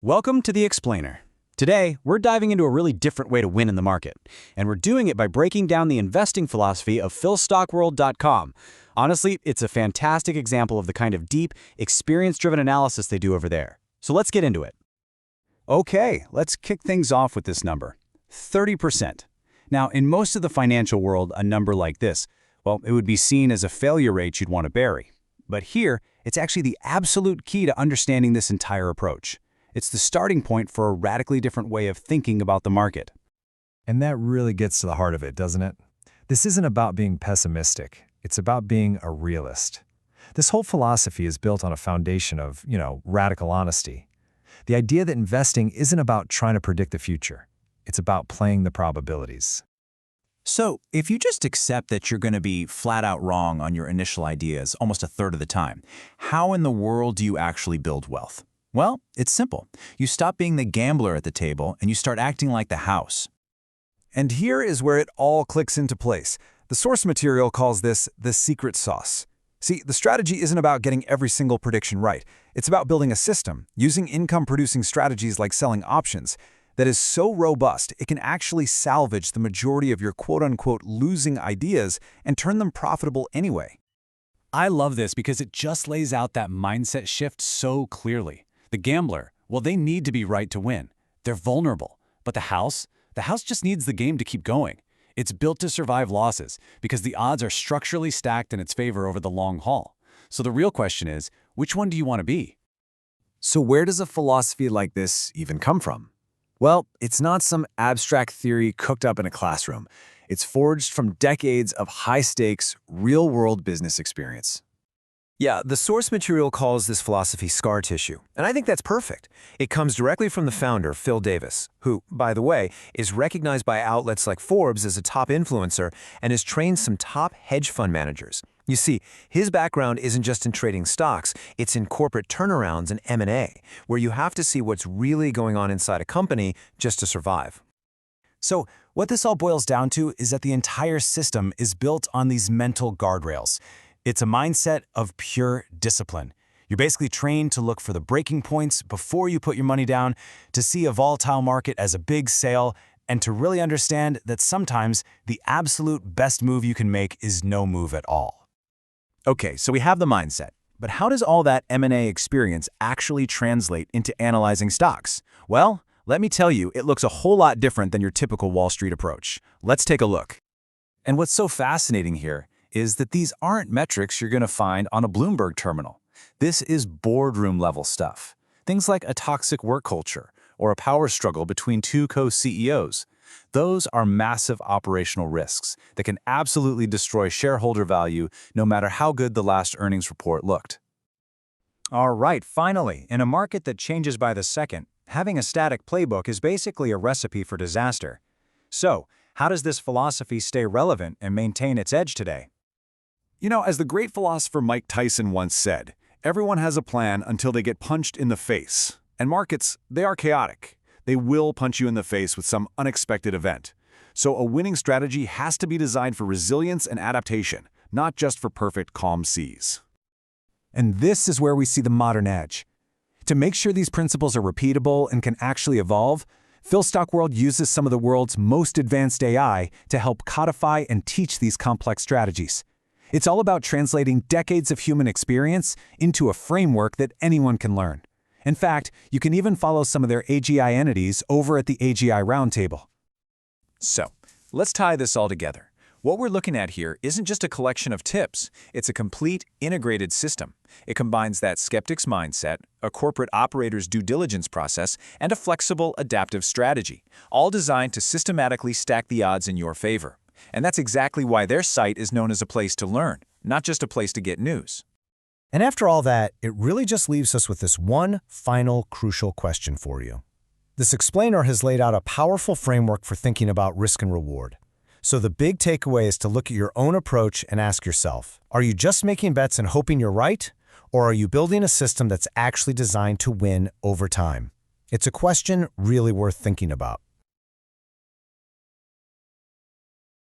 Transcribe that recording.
Welcome to The Explainer. Today, we're diving into a really different way to win in the market, and we're doing it by breaking down the investing philosophy of Philstockworld.com. Honestly, it's a fantastic example of the kind of deep, experience-driven analysis they do over there. So let's get into it. Okay, let's kick things off with this number, 30%. Now, in most of the financial world, a number like this, well, it would be seen as a failure rate you'd want to bury. But here, it's actually the absolute key to understanding this entire approach. It's the starting point for a radically different way of thinking about the market. And that really gets to the heart of it, doesn't it? This isn't about being pessimistic. It's about being a realist. This whole philosophy is built on a foundation of, radical honesty. The idea that investing isn't about trying to predict the future. It's about playing the probabilities. So, if you just accept that you're going to be flat out wrong on your initial ideas almost a third of the time, how in the world do you actually build wealth? Well, it's simple. You stop being the gambler at the table and you start acting like the house. And here is where it all clicks into place. The source material calls this the secret sauce. See, the strategy isn't about getting every single prediction right. It's about building a system, using income-producing strategies like selling options, that is so robust it can actually salvage the majority of your quote-unquote losing ideas and turn them profitable anyway. I love this because it just lays out that mindset shift so clearly. The gambler, well, they need to be right to win. They're vulnerable. But the house just needs the game to keep going. It's built to survive losses because the odds are structurally stacked in its favor over the long haul. So the real question is, which one do you want to be? So where does a philosophy like this even come from? Well, it's not some abstract theory cooked up in a classroom. It's forged from decades of high-stakes, real-world business experience. Yeah, the source material calls this philosophy scar tissue, and I think that's perfect. It comes directly from the founder, Phil Davis, who, by the way, is recognized by outlets like Forbes as a top influencer and has trained some top hedge fund managers. You see, his background isn't just in trading stocks, it's in corporate turnarounds and M&A, where you have to see what's really going on inside a company just to survive. So, what this all boils down to is that the entire system is built on these mental guardrails. It's a mindset of pure discipline. You're basically trained to look for the breaking points before you put your money down, to see a volatile market as a big sale, and to really understand that sometimes the absolute best move you can make is no move at all. Okay, so we have the mindset. But how does all that M&A experience actually translate into analyzing stocks? Well, let me tell you, it looks a whole lot different than your typical Wall Street approach. Let's take a look. And what's so fascinating here is that these aren't metrics you're going to find on a Bloomberg terminal. This is boardroom-level stuff. Things like a toxic work culture or a power struggle between two co-CEOs. Those are massive operational risks that can absolutely destroy shareholder value no matter how good the last earnings report looked. All right, finally, in a market that changes by the second, having a static playbook is basically a recipe for disaster. So, how does this philosophy stay relevant and maintain its edge today? As the great philosopher Mike Tyson once said, everyone has a plan until they get punched in the face. And markets, they are chaotic. They will punch you in the face with some unexpected event. So a winning strategy has to be designed for resilience and adaptation, not just for perfect calm seas. And this is where we see the modern edge. To make sure these principles are repeatable and can actually evolve, Philstockworld uses some of the world's most advanced AI to help codify and teach these complex strategies. It's all about translating decades of human experience into a framework that anyone can learn. In fact, you can even follow some of their AGI entities over at the AGI Roundtable. So, let's tie this all together. What we're looking at here isn't just a collection of tips. It's a complete, integrated system. It combines that skeptic's mindset, a corporate operator's due diligence process, and a flexible, adaptive strategy, all designed to systematically stack the odds in your favor. And that's exactly why their site is known as a place to learn, not just a place to get news. And after all that, it really just leaves us with this one final crucial question for you. This explainer has laid out a powerful framework for thinking about risk and reward. So the big takeaway is to look at your own approach and ask yourself, are you just making bets and hoping you're right? Or are you building a system that's actually designed to win over time? It's a question really worth thinking about.